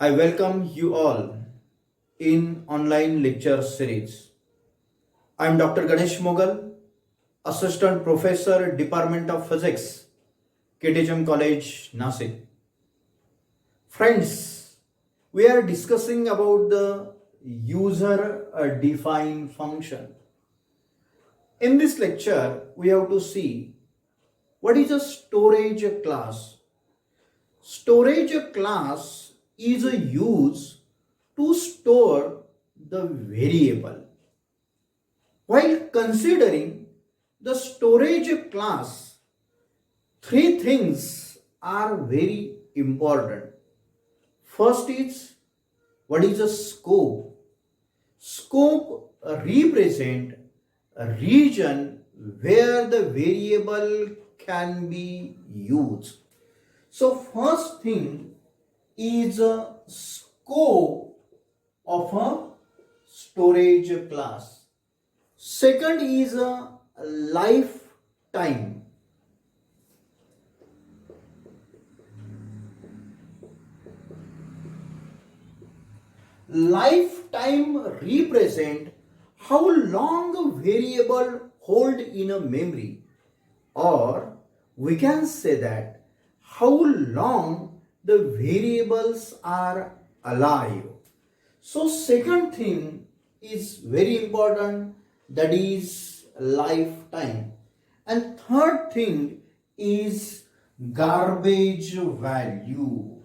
I welcome you all in online lecture series. I am Dr.Ganesh Mogal, Assistant Professor, Department of Physics, KTHM College, Nasik. Friends, we are discussing about the user-defined function. In this lecture, we have to see what is a storage class. Storage class is a use to store the variable. While considering the storage class, three things are very important. First is what is a scope? Scope represent a region where the variable can be used. So first thing is a scope of a storage class. Second is a lifetime. Lifetime represent how long a variable hold in a memory, or we can say that how long the variables are alive. So second thing is very important, that is lifetime. And third thing is garbage value.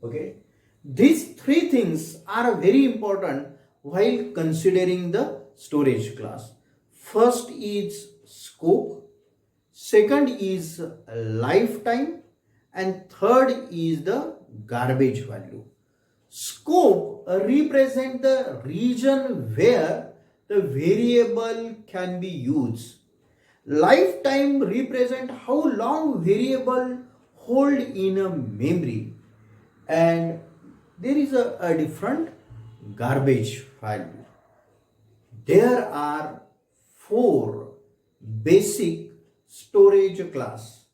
Okay, these three things are very important while considering the storage class. First is scope, second is lifetime, and third is the garbage value. Scope represent the region where the variable can be used. Lifetime represent how long variable hold in a memory, and there is a different garbage value. There are four basic storage class.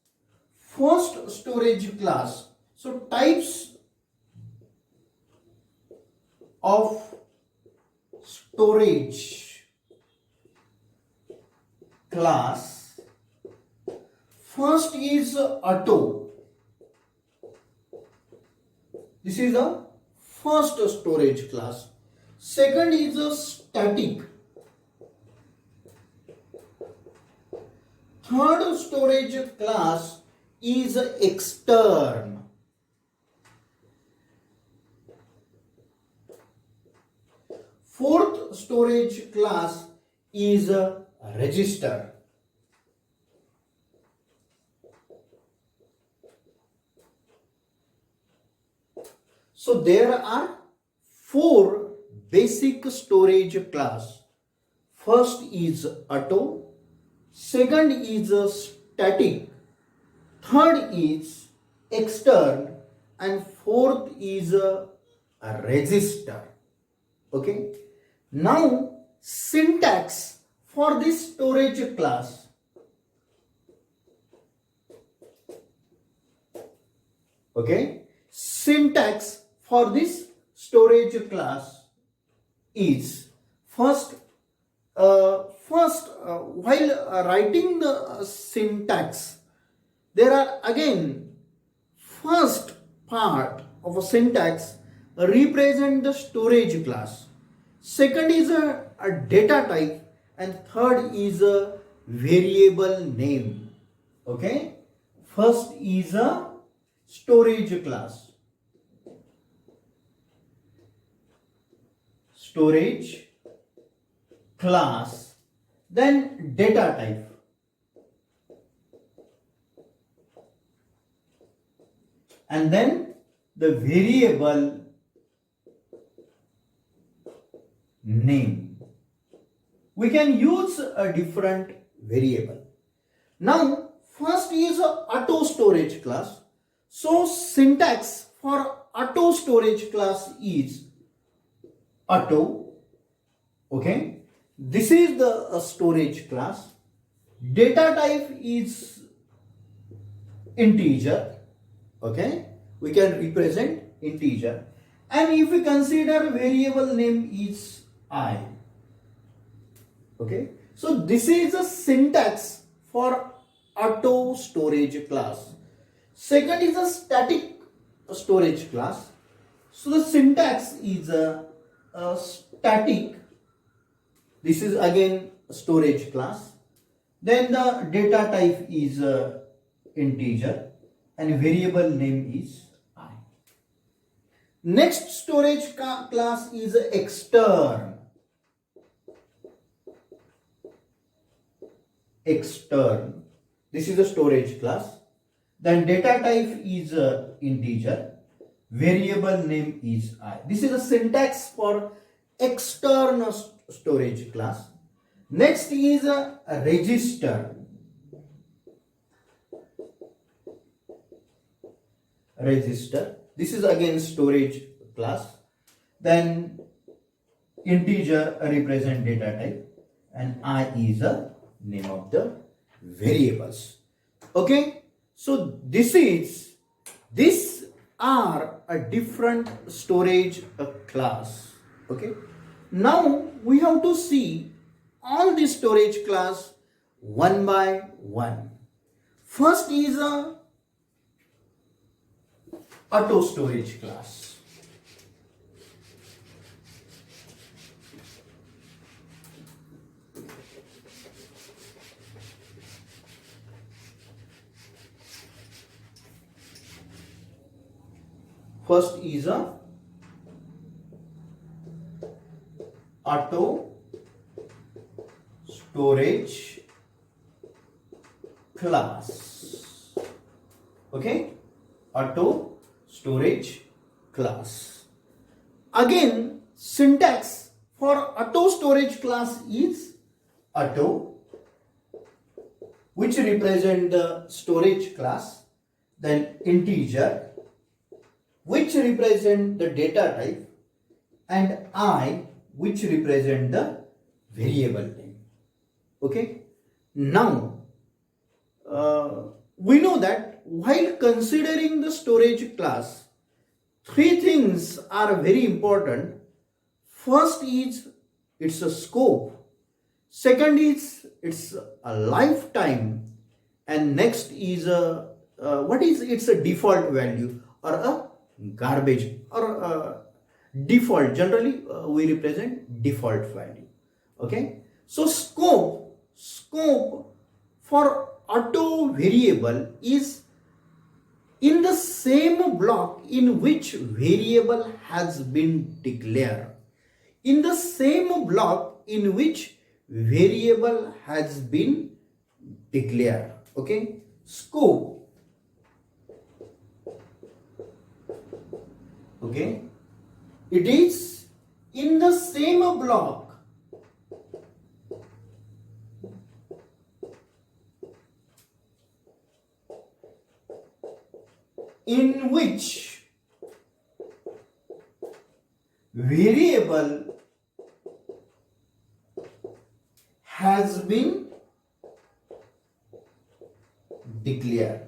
First storage class, so types of storage class. First is auto. This is the first storage class. Second is a static. Third storage class is extern. Fourth storage class is a register. So there are four basic storage class. First is auto, second is a static, third is extern, and fourth is a register. Okay. Now syntax for this storage class. Okay. Syntax for this storage class is first, while writing the syntax, there are again first part of a syntax represent the storage class. Second is a data type, and third is a variable name. Okay, first is a storage class. Storage class, then data type, and then the variable name. We can use a different variable. Now first is a auto storage class. So syntax for auto storage class is auto. Okay, this is the storage class. Data type is integer. Okay, we can represent integer, and if we consider variable name is I. Okay, so this is a syntax for auto storage class. Second is a static storage class. So the syntax is a static. This is again a storage class. Then the data type is integer and variable name is I. Next storage class is extern. Extern. This is a storage class. Then data type is integer. Variable name is I. This is a syntax for external storage class. Next is a register. Register. This is again storage class. Then integer represent data type and I is a name of the variables. Okay, so these are a different storage class. Okay, now we have to see all the storage class one by one. First is a auto storage class. First is a auto storage class. Okay, auto storage class. Again, syntax for auto storage class is auto, which represent the storage class, then integer, which represent the data type, and I, which represent the variable name. Okay, now we know that while considering the storage class, three things are very important. First is it's a scope, second is it's a lifetime, and next is it's a default value or a garbage or default. Generally we represent default value. Okay, so scope for auto variable is in the same block in which variable has been declared. In the same block in which variable has been declared. Okay, scope. Okay, it is in the same block in which variable has been declared.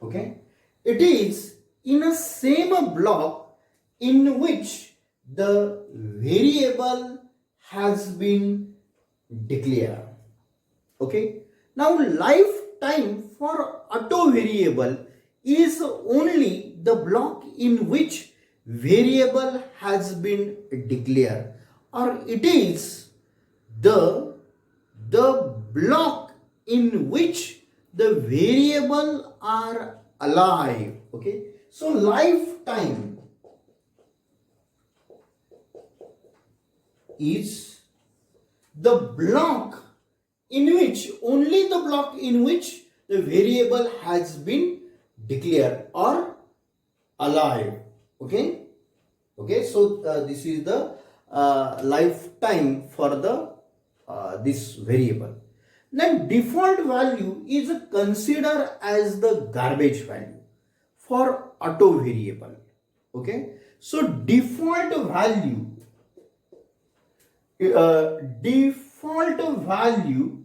Okay, it is in a same block in which the variable has been declared. Okay, now lifetime for auto variable is only the block in which variable has been declared, or it is the block in which the variable are alive. Okay, so lifetime is the block in which, only the block in which the variable has been declared or alive. Okay, so this is the lifetime for the this variable. Now default value is considered as the garbage value for auto variable. Okay, so default value default value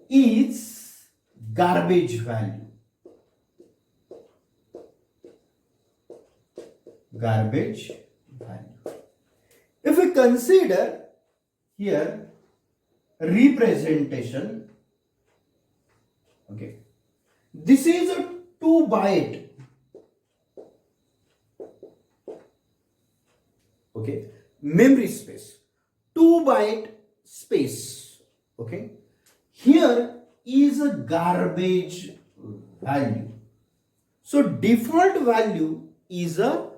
is garbage value. Garbage value. If we consider here representation, okay, this is a 2 byte, okay, memory space, 2 byte space, okay. Here is a garbage value. So default value is a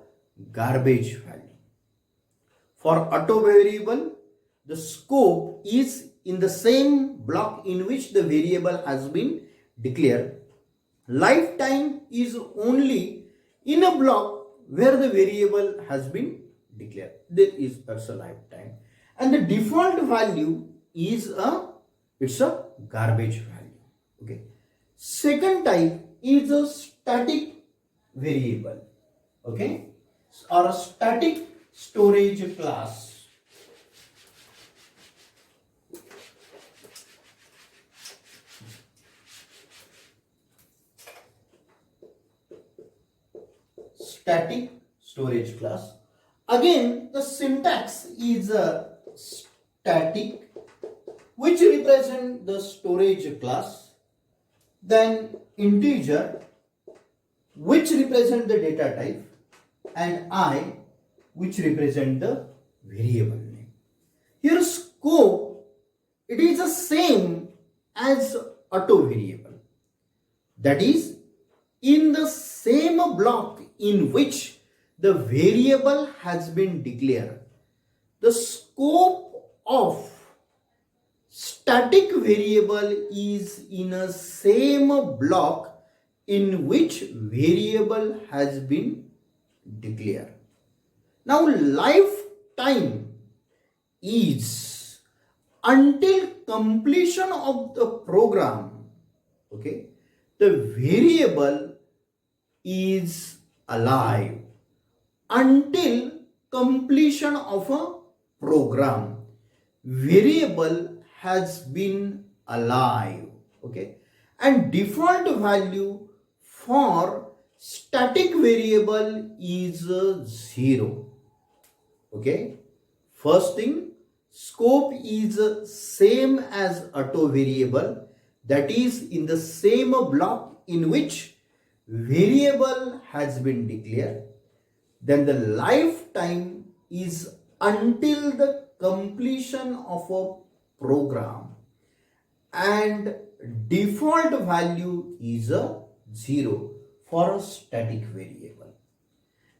garbage value. For auto variable, the scope is in the same block in which the variable has been declared. Lifetime is only in a block where the variable has been declared. There is also lifetime. And the default value is it's a garbage value. Okay. Second type is a static variable. Okay. Or a static storage class. Static storage class. Again, the syntax is a static, which represent the storage class, then integer, which represent the data type, and I, which represent the variable name. Here scope, it is the same as auto variable. That is, in the same block in which the variable has been declared, the scope of static variable is in a same block in which variable has been declared. Now lifetime is until completion of the program, okay, the variable is alive until completion of a program. Variable has been alive, okay, and default value for static variable is 0. Okay, first thing, scope is same as auto variable, that is in the same block in which variable has been declared. Then the lifetime is until the completion of a program, and default value is a 0 for a static variable.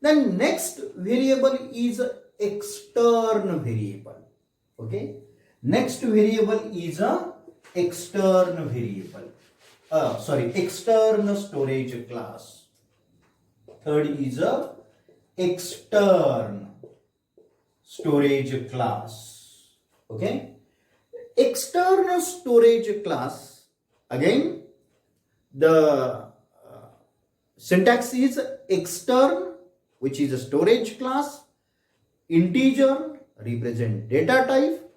Then next variable is a extern variable. Okay, next variable is a extern variable. Extern storage class. Third is a extern storage class. Okay, external storage class, again the syntax is extern, which is a storage class, integer represent data type,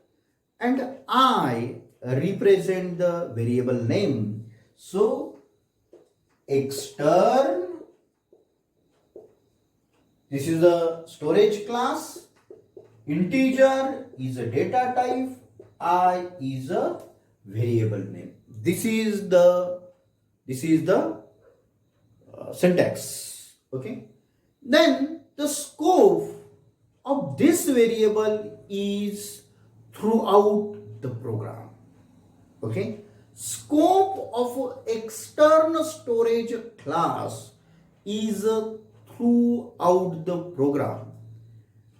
and I represent the variable name. So extern, this is the storage class, integer is a data type, I is a variable name. This is the syntax. Okay, then the scope of this variable is throughout the program. Okay, scope of external storage class is throughout the program,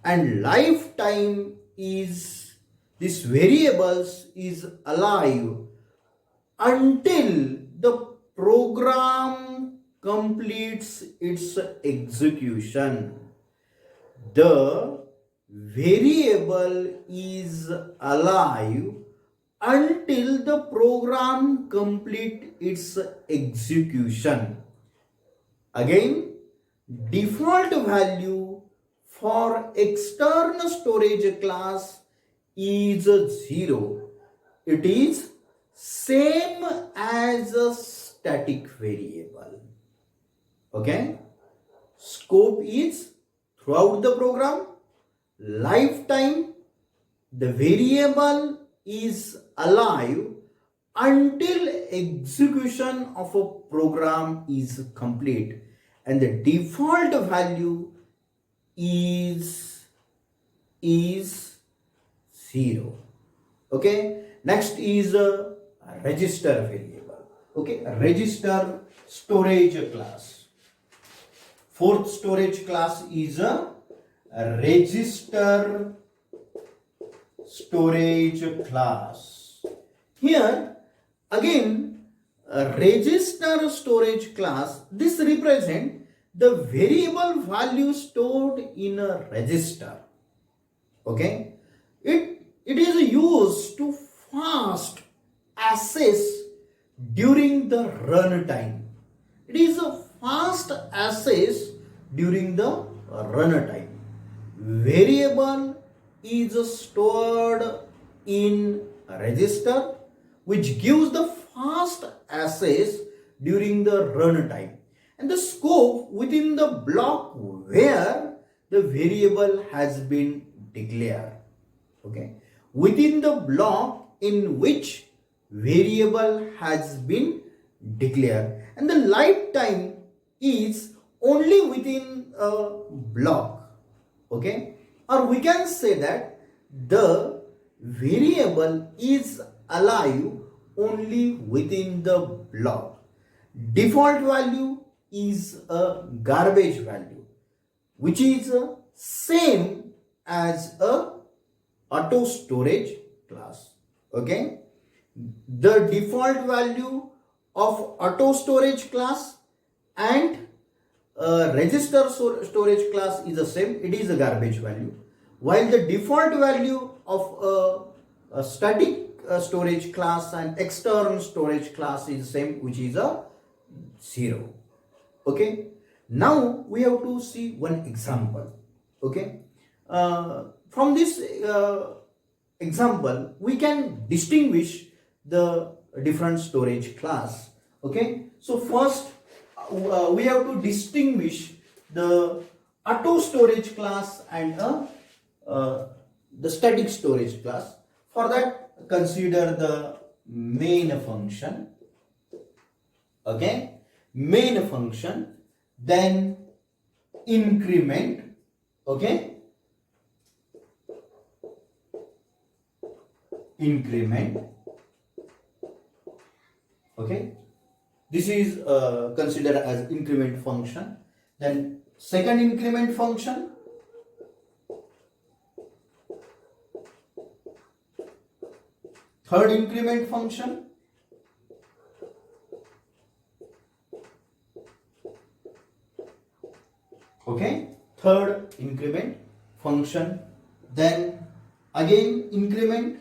and lifetime is this variables is alive until the program completes its execution. The variable is alive until the program complete its execution. Again, default value for external storage class is 0. It is same as a static variable. Okay. Scope is throughout the program. Lifetime, the variable is alive until execution of a program is complete, and the default value is 0. Okay. Next is a register variable. Okay. A register storage class. Fourth storage class is a register storage class. Here again, a register storage class, this represent the variable value stored in a register. Okay, it is used to fast access during the run time. It is a fast access during the run time. Variable is stored in a register which gives the fast access during the run time, and the scope within the block where the variable has been declared. Okay, within the block in which variable has been declared, and the lifetime is only within a block. Okay, or we can say that the variable is alive only within the block. Default value is a garbage value, which is same as a auto storage class. Okay, the default value of auto storage class and register storage class is the same. It is a garbage value, while the default value of a static storage class and external storage class is the same, which is a 0. Okay, now we have to see one example. Okay, from this example we can distinguish the different storage class. Okay, so first we have to distinguish the auto storage class and the static storage class. For that, consider the main function. Okay, main function, then increment. Okay, increment. Okay, this is considered as increment function. Then second increment function, third increment function, okay, third increment function, then again increment,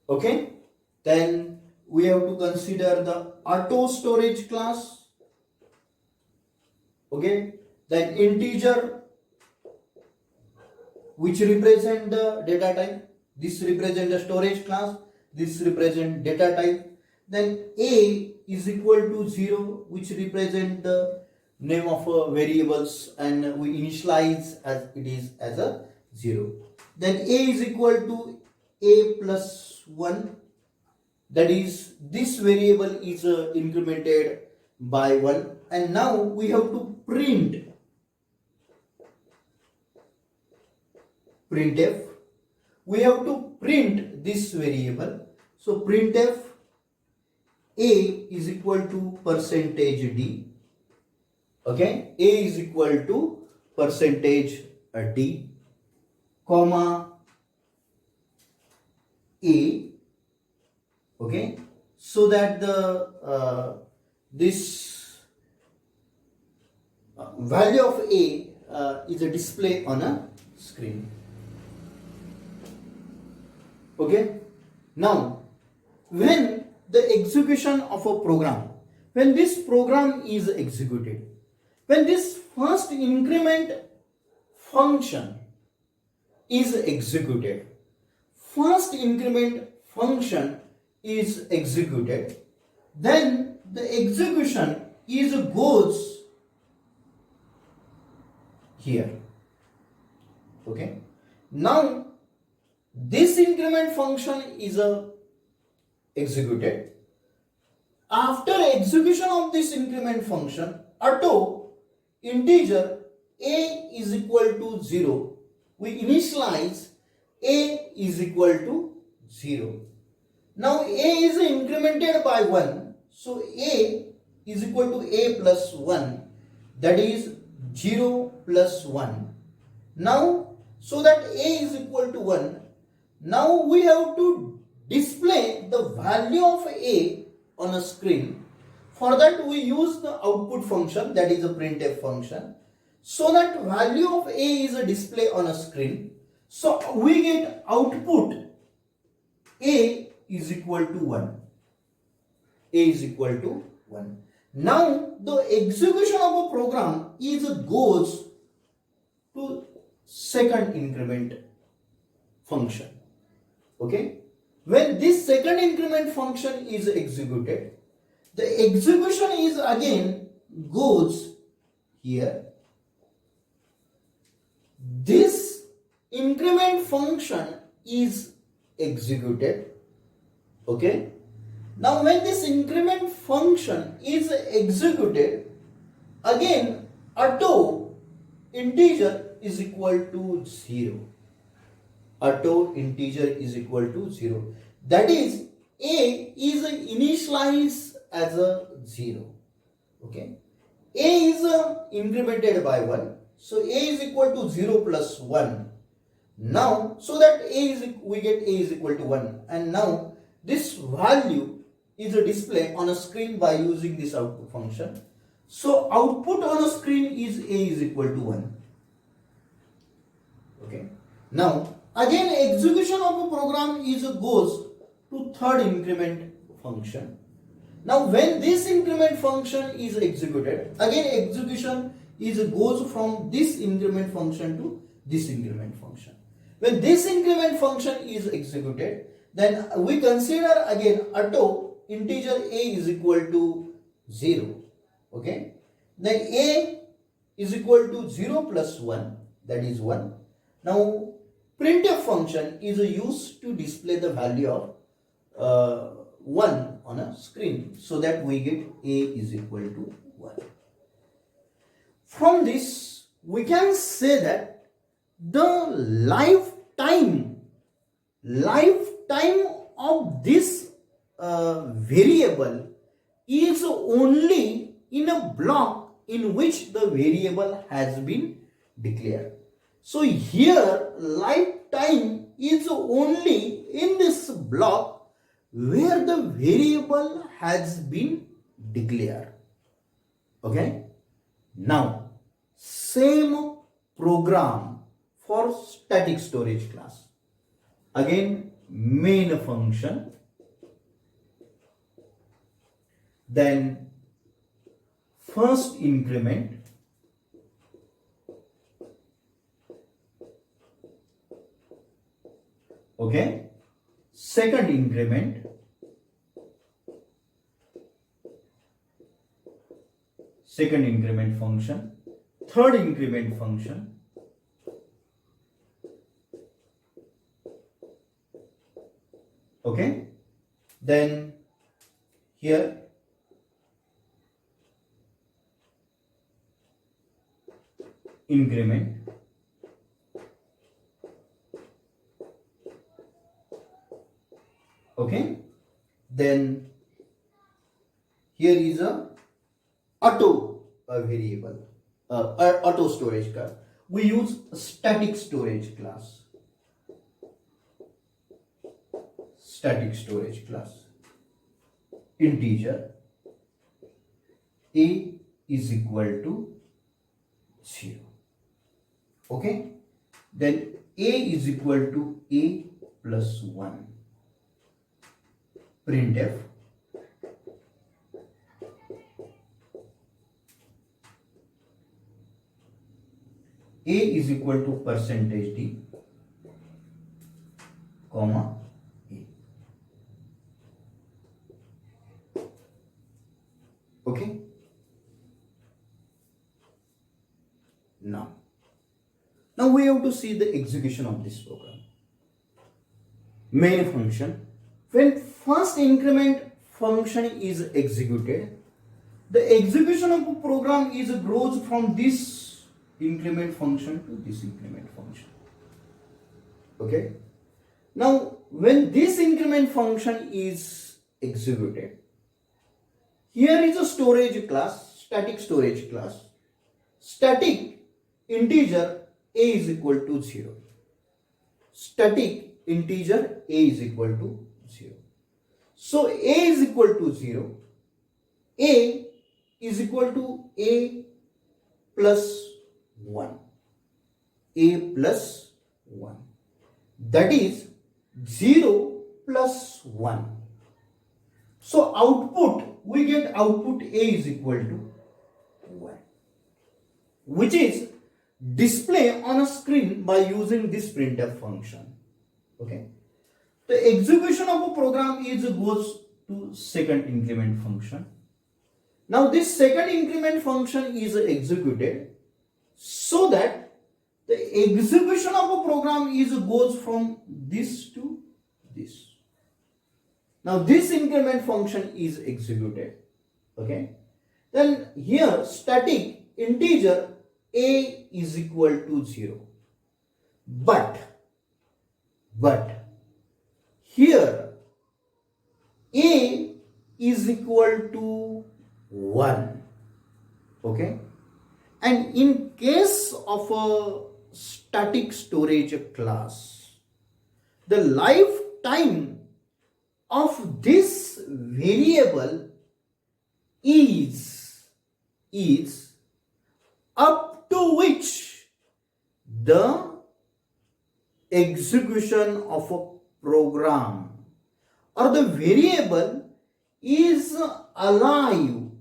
okay, then we have to consider the auto storage class. Okay, then integer, which represent the data type. This represent the storage class, this represent data type. Then a is equal to 0, which represent the name of variables, and we initialize as it is as a 0. Then a is equal to a plus 1, that is this variable is incremented by 1, and now we have to printf. We have to print this variable. So printf a is equal to %d. Okay, a is equal to %d, comma a. Okay, so that the this value of a is a display on a screen. Okay, Now, when the execution of a program, when this program is executed, when this first increment function is executed, first increment function is executed, then the execution is goes here. Okay. Now this increment function is executed. After execution of this increment function, auto integer a is equal to 0. We initialize a is equal to 0. Now a is incremented by 1. So a is equal to a plus 1. That is 0 plus 1. Now, so that a is equal to 1, now we have to display the value of a on a screen. For that we use the output function, that is a printf function. So that value of a is a display on a screen. So we get output a is equal to 1. A is equal to 1. Now the execution of a program is goes to second increment function. Okay. When this second increment function is executed, the execution is again goes here. This increment function is executed. Okay. Now when this increment function is executed, again auto integer is equal to 0. Auto integer is equal to 0. That is, a is initialized as a 0. Okay. A is incremented by 1. So a is equal to 0 plus 1. Now, so that we get a is equal to 1. And now this value is a display on a screen by using this output function. So output on a screen is a is equal to 1. Okay. Now again execution of a program is goes to third increment function. Now when this increment function is executed, again execution is goes from this increment function to this increment function. When this increment function is executed, then we consider again auto integer a is equal to 0. Okay. Then a is equal to 0 plus 1, that is 1. Now printf function is used to display the value of 1 on a screen, so that we get a is equal to 1. From this we can say that the lifetime of this variable is only in a block in which the variable has been declared. So here lifetime is only in this block where the variable has been declared. Okay. Now same program for static storage class. Again main function, then first increment, okay, second increment, second increment function, third increment function, okay, then here increment, okay, then here is a auto variable, auto storage class. We use static storage class. Static storage class. Integer a is equal to 0. Okay. Then a is equal to a plus 1. printf a is equal to percentage d comma a. Okay. Now we have to see the execution of this program. Main function. When first increment function is executed, the execution of a program is grows from this increment function to this increment function. Okay. Now when this increment function is executed, here is a storage class, static storage class. Static integer a is equal to 0. Static integer a is equal to 0. So a is equal to 0. A is equal to a plus 1. A plus 1. That is 0 plus 1. So output, we get output a is equal to 1, which is display on a screen by using this printf function. Okay. The execution of a program goes to second increment function. Now this second increment function is executed so that the execution of a program goes from this to this. Now this increment function is executed. Okay. Then here static integer a is equal to 0. But here a is equal to 1. Okay. And in case of a static storage class, the lifetime of this variable is up to which the execution of a program or the variable is alive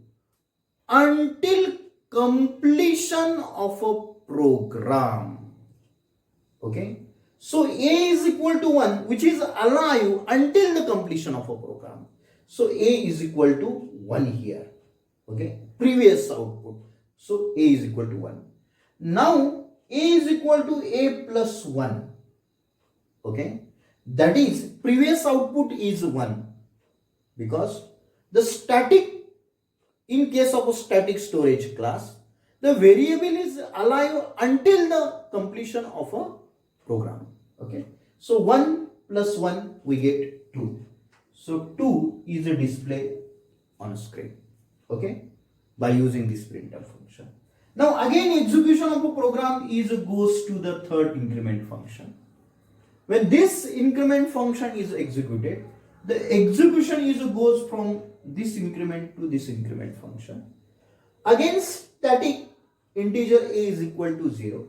until completion of a program. Okay. So a is equal to 1, which is alive until the completion of a program. So a is equal to 1 here. Okay. Previous output. So a is equal to 1. Now a is equal to a plus 1. Okay. That is previous output is 1, because the static, in case of a static storage class, the variable is alive until the completion of a program. Okay. So 1 plus 1 we get 2. So 2 is a display on screen. Okay. By using this printf function. Now again execution of a program goes to the third increment function. When this increment function is executed, the execution goes from this increment to this increment function. Again static integer a is equal to 0.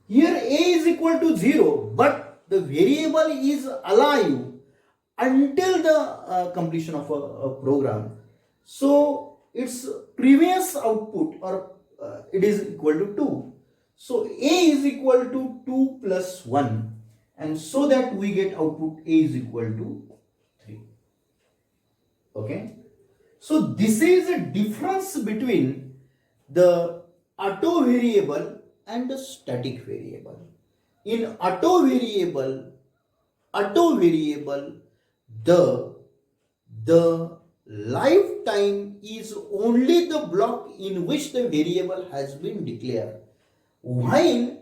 Here a is equal to 0, but the variable is alive until the completion of a program. So its previous output or it is equal to 2. So a is equal to 2 plus 1, and so that we get output a is equal to 3. Okay. So this is a difference between the auto variable and the static variable. In auto variable, the lifetime is only the block in which the variable has been declared, while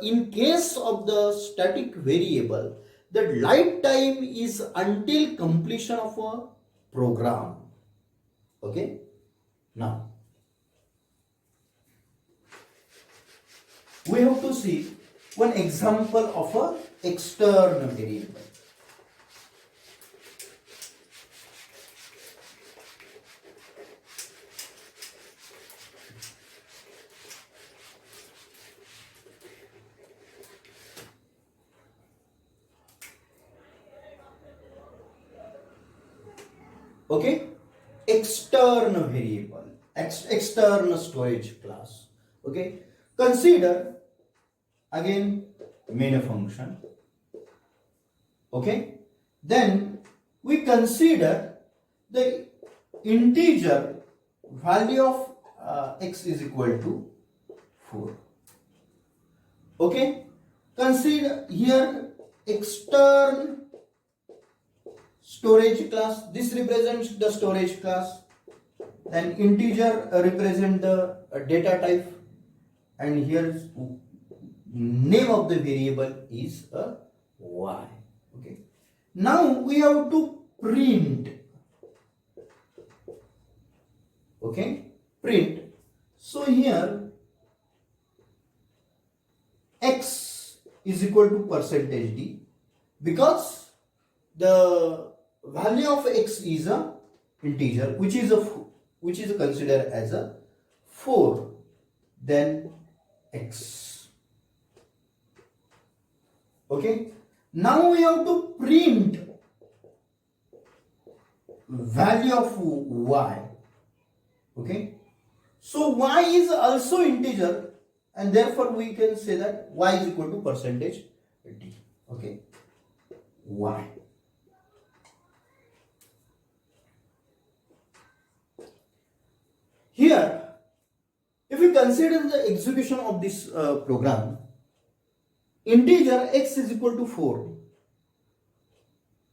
in case of the static variable, the lifetime is until completion of a program. Okay. Now we have to see one example of a external variable. Okay, extern variable, extern storage class. Okay, consider again main function. Okay, then we consider the integer value of x is equal to 4. Okay, consider here extern storage class. This represents the storage class, then integer represent the data type, and here name of the variable is a y. Okay, now we have to print. Okay, print. So here x is equal to percentage d, because the value of x is a integer which is considered as a 4, then x. Okay, now we have to print value of y. Okay, so y is also integer, and therefore we can say that y is equal to percentage d. Okay, y. Here, if we consider the execution of this program, integer x is equal to 4.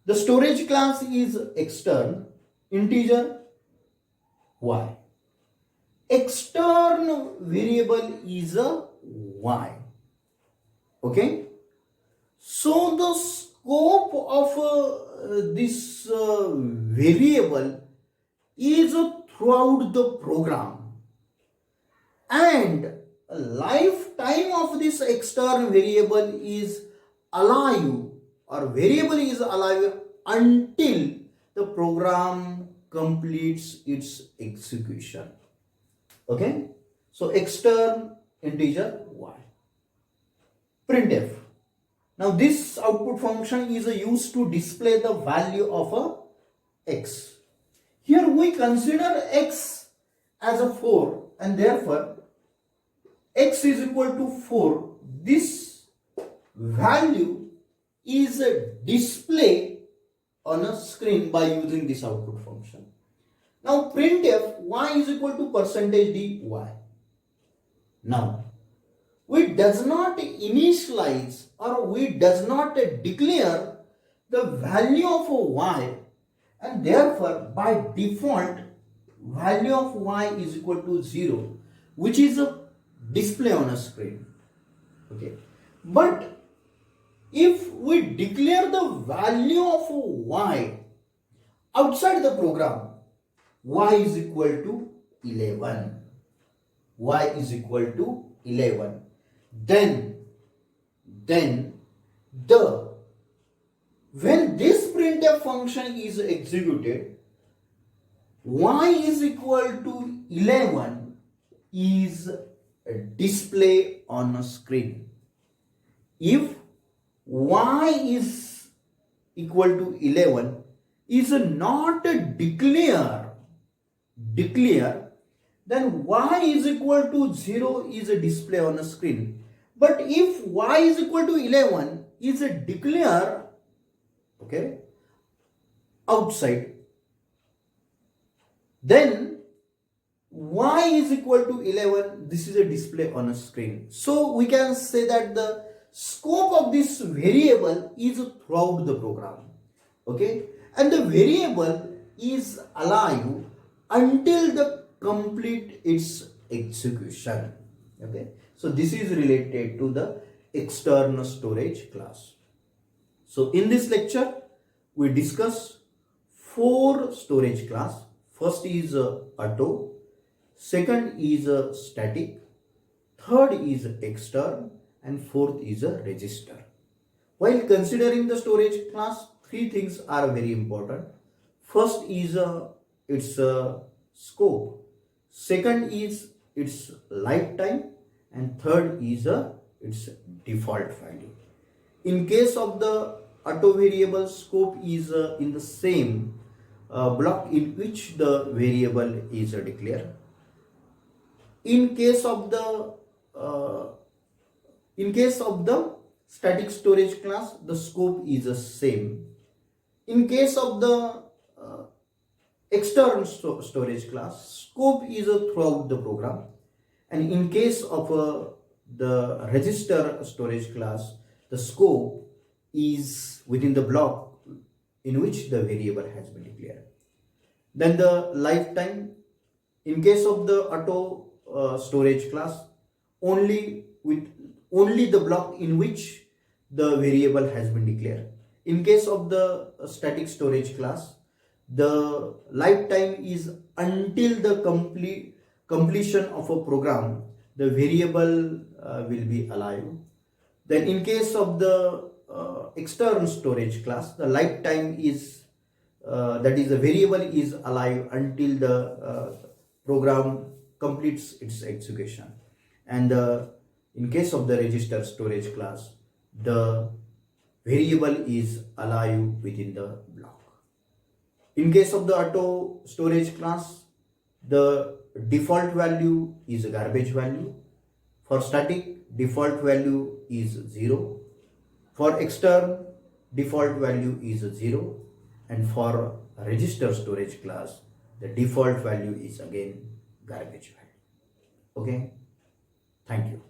The storage class is extern, integer y. Extern variable is a y. Okay, so the scope of this variable is throughout the program, and lifetime of this extern variable is alive, or variable is alive until the program completes its execution. Okay, so extern integer y. Printf. Now this output function is used to display the value of a x. Here we consider x as a 4, and therefore x is equal to 4. This value is displayed on a screen by using this output function. Now printf y is equal to percentage d y. Now we does not initialize, or we does not declare the value of y, and therefore by default value of y is equal to 0, which is a display on a screen. Okay, but if we declare the value of y outside the program, y is equal to 11. Y is equal to 11. Then when this printf function is executed, y is equal to 11 is display on a screen. If y is equal to 11 is not declare, then y is equal to 0 is a display on a screen. But if y is equal to 11 is a declare, okay, outside, then y is equal to 11, this is a display on a screen. So we can say that the scope of this variable is throughout the program. Okay, and the variable is alive until the complete its execution. Okay, so this is related to the external storage class. So in this lecture we discuss 4 storage class. First is auto, second is static, third is extern, and fourth is a register. While considering the storage class, 3 things are very important. First is its scope, second is its lifetime, and third is its default value. In case of the auto variable, scope is in the same, block in which the variable is declared. In case of the static storage class, the scope is the same. In case of the external storage class, scope is throughout the program, and in case of the register storage class, the scope is within the block in which the variable has been declared. Then the lifetime, in case of the auto storage class, only the block in which the variable has been declared. In case of the static storage class, the lifetime is until the completion of a program, the variable will be alive. Then in case of the external storage class, the lifetime is that is the variable is alive until the program completes its execution. And in case of the register storage class, the variable is alive within the block. In case of the auto storage class, the default value is a garbage value. For static, default value is 0. For extern, default value is 0. And for register storage class, the default value is again garbage value. Okay, thank you.